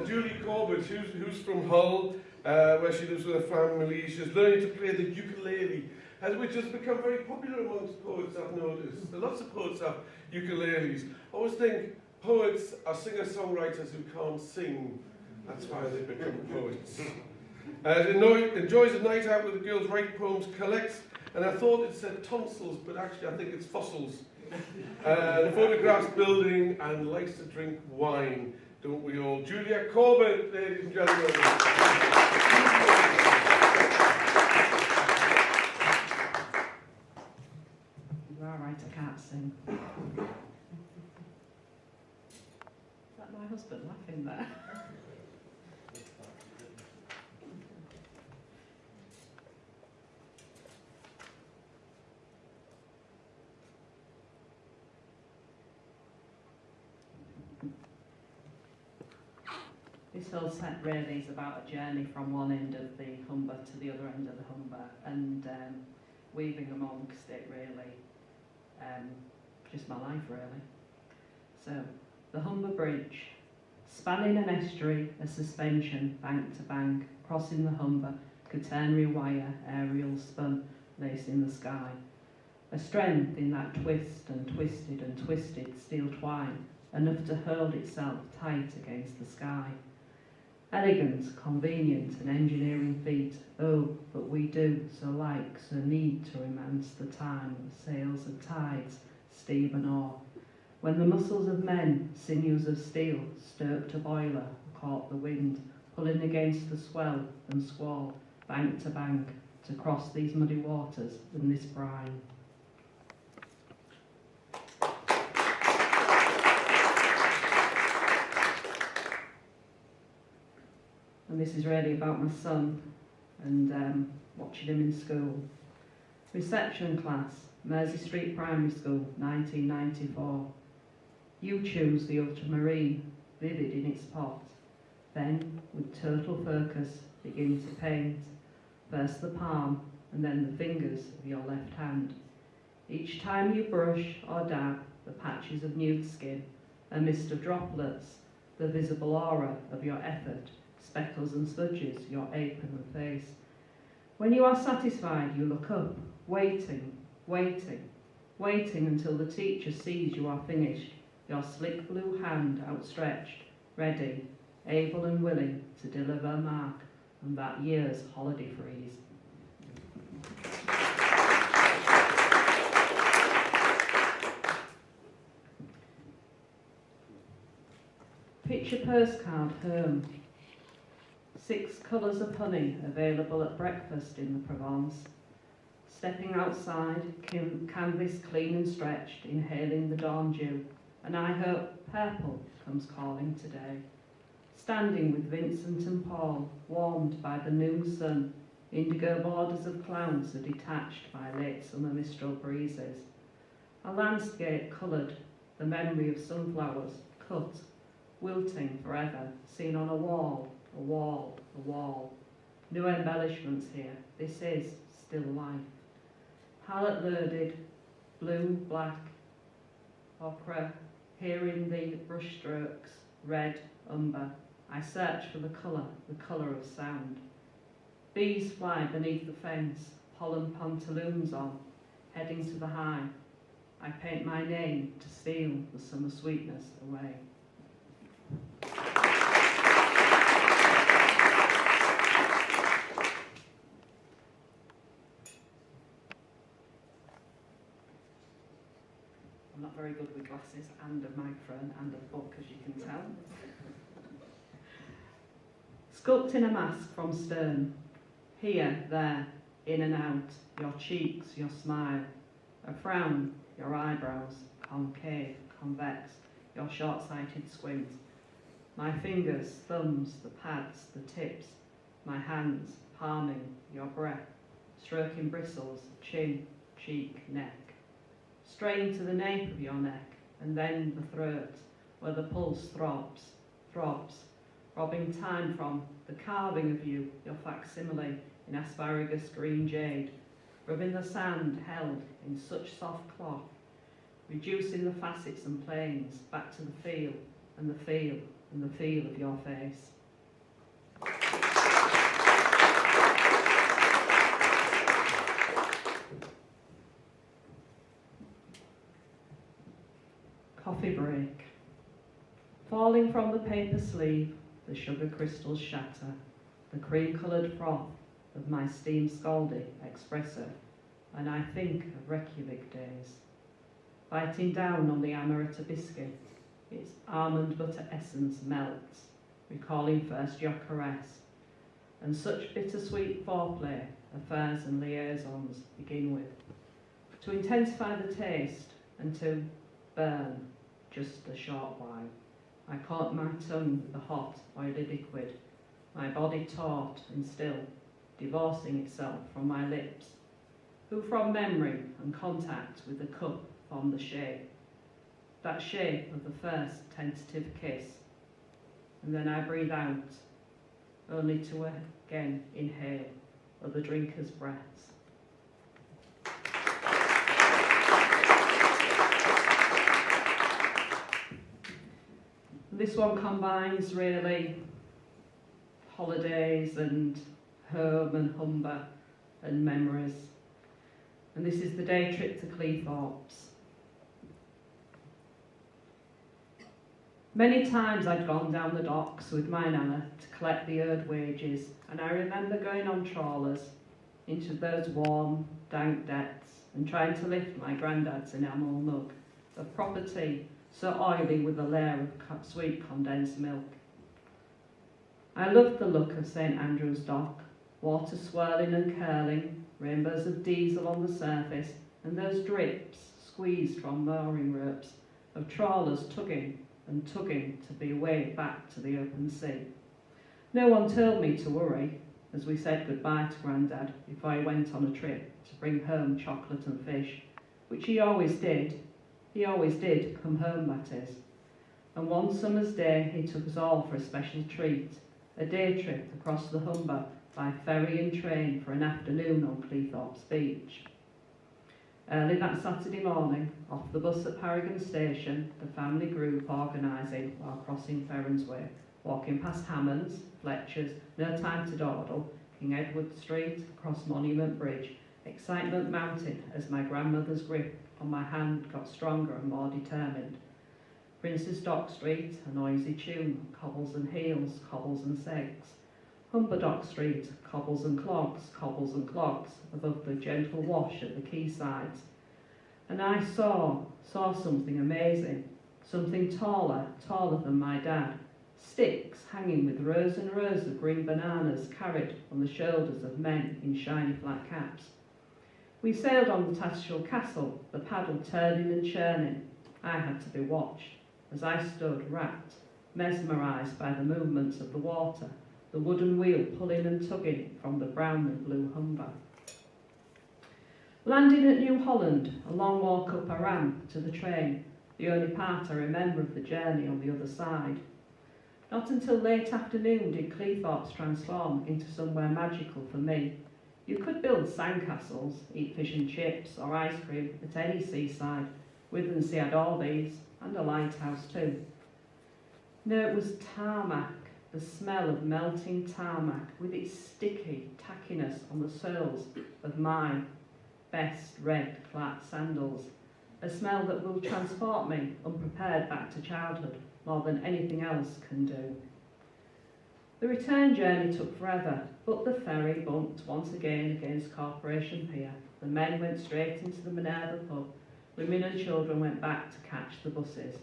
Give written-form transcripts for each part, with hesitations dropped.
Julie Corbett, who's from Hull, where she lives with her family. She's learning to play the ukulele, which has become very popular amongst poets, I've noticed. Lots of poets have ukuleles. I always think poets are singer-songwriters who can't sing. That's why they become poets. Enjoys a night out with the girls, write poems, collects, and I thought it said tonsils, but actually I think it's fossils. Photographs building and likes to drink wine, don't we all? Julia Corbett, ladies and gentlemen. You are right, I can't sing. Is that my husband laughing there? This whole set really is about a journey from one end of the Humber to the other end of the Humber, and weaving amongst it really, just my life really. So, the Humber Bridge, spanning an estuary, a suspension, bank to bank, crossing the Humber, catenary wire, aerial spun, lacing the sky. A strength in that twist and twisted steel twine, enough to hurl itself tight against the sky. Elegant, convenient, and engineering feat, oh, but we do so like, so need to romance the time, sails of tides, steam and oar. When the muscles of men, sinews of steel, stirred to boiler, caught the wind, pulling against the swell and squall, bank to bank, to cross these muddy waters in this brine. And this is really about my son and watching him in school. Reception class, Mersey Street Primary School, 1994. You choose the ultramarine, vivid in its pot. Then, with turtle focus, begin to paint. First the palm, and then the fingers of your left hand. Each time you brush or dab the patches of nude skin, a mist of droplets, the visible aura of your effort, speckles and smudges your apron and face. When you are satisfied, you look up, waiting until the teacher sees you are finished, your slick blue hand outstretched, ready, able and willing to deliver a mark on that year's holiday freeze. Picture postcard home. 6 colours of honey available at breakfast in the Provence. Stepping outside, canvas clean and stretched, inhaling the dawn dew, and I hope purple comes calling today. Standing with Vincent and Paul, warmed by the noon sun, indigo borders of clouds are detached by late summer mistral breezes. A landscape coloured, the memory of sunflowers, cut, wilting forever, seen on a wall. No embellishments here. This is still life. Palette loaded, blue, black, ochre, hearing the brush strokes, red, umber. I search for the colour of sound. Bees fly beneath the fence, pollen pantaloons on, heading to the hive. I paint my name to steal the summer sweetness away. I'm not very good with glasses and a microphone and a book, as you can tell. Sculpting a mask from stern. Here, there, in and out, your cheeks, your smile. A frown, your eyebrows, concave, convex, your short-sighted squint. My fingers, thumbs, the pads, the tips. My hands, palming, your breath, stroking bristles, chin, cheek, neck. Strain to the nape of your neck, and then the throat, where the pulse throbs, robbing time from the carving of you, your facsimile in asparagus green jade, rubbing the sand held in such soft cloth, reducing the facets and planes back to the feel, and the feel, and the feel of your face. Coffee break. Falling from the paper sleeve, the sugar crystals shatter, the cream-coloured froth of my steam scalded espresso, and I think of Reykjavik days. Biting down on the amaretto biscuit, its almond butter essence melts, recalling first your caress, and such bittersweet foreplay, affairs and liaisons begin with. To intensify the taste and to burn just a short while, I caught my tongue with the hot, oily liquid, my body taut and still, divorcing itself from my lips, who from memory and contact with the cup formed the shape, that shape of the first tentative kiss, and then I breathe out, only to again inhale other drinkers' breaths. This one combines really holidays and home and Humber and memories. And this is the day trip to Cleethorpes. Many times I'd gone down the docks with my nana to collect the earned wages, and I remember going on trawlers into those warm, dank depths and trying to lift my granddad's enamel mug of proper tea, so oily with a layer of sweet condensed milk. I loved the look of St Andrew's Dock, water swirling and curling, rainbows of diesel on the surface, and those drips squeezed from mooring ropes of trawlers tugging and tugging to be away back to the open sea. No one told me to worry as we said goodbye to Grandad before he went on a trip to bring home chocolate and fish, which he always did. He always did come home, that is. And one summer's day he took us all for a special treat, a day trip across the Humber by ferry and train for an afternoon on Cleethorpes Beach. Early that Saturday morning, off the bus at Paragon Station, the family group organising while crossing Ferrons Way, walking past Hammonds, Fletchers, No Time to Dawdle, King Edward Street, across Monument Bridge, excitement mounted as my grandmother's grip on my hand got stronger and more determined. Prince's Dock Street, a noisy tune, cobbles and heels, cobbles and segs. Humberdock Street, cobbles and clogs, above the gentle wash at the quaysides. And I saw something amazing, something taller than my dad. Sticks hanging with rows and rows of green bananas carried on the shoulders of men in shiny flat caps. We sailed on the Tattershall Castle, the paddle turning and churning. I had to be watched, as I stood rapt, mesmerised by the movements of the water, the wooden wheel pulling and tugging from the brown and blue Humber. Landing at New Holland, a long walk up a ramp to the train, the only part I remember of the journey on the other side. Not until late afternoon did Cleethorpes transform into somewhere magical for me. You could build sandcastles, eat fish and chips or ice cream at any seaside. Withensea had all these, and a lighthouse too. No, it was tarmac, the smell of melting tarmac with its sticky tackiness on the soles of my best red flat sandals, a smell that will transport me unprepared back to childhood more than anything else can do. The return journey took forever, but the ferry bumped once again against Corporation Pier. The men went straight into the Minerva pub. Women and children went back to catch the buses.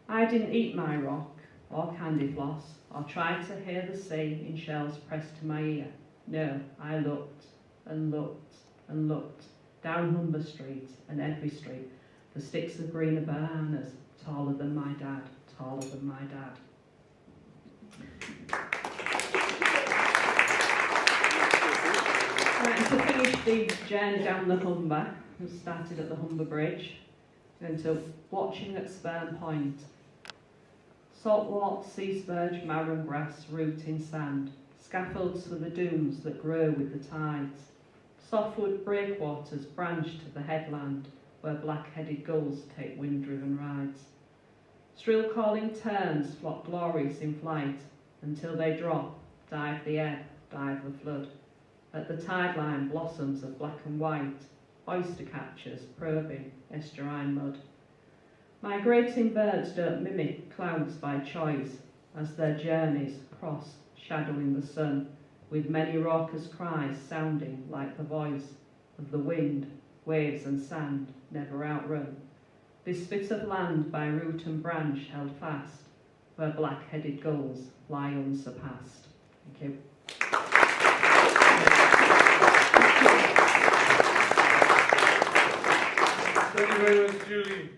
I didn't eat my rock, or candy floss, or try to hear the sea in shells pressed to my ear. No, I looked and looked and looked, down Humber Street and every street, for sticks of green bananas, taller than my dad, taller than my dad. Right, and to finish the journey down the Humber, we started at the Humber Bridge, and to watching at Spurn Point. Saltwort, sea spurge, marron grass, rooting sand, scaffolds for the dunes that grow with the tides. Softwood breakwaters branch to the headland, where black-headed gulls take wind-driven rides. Shrill calling terns flock glorious in flight, until they drop, dive the ebb, dive the flood. At the tide line blossoms of black and white, oyster catchers probing estuarine mud. Migrating birds don't mimic clouds by choice, as their journeys cross, shadowing the sun, with many raucous cries sounding like the voice of the wind, waves and sand never outrun. This bit of land by root and branch held fast, where black-headed gulls lie unsurpassed. Thank you. Thank you very much, Julie.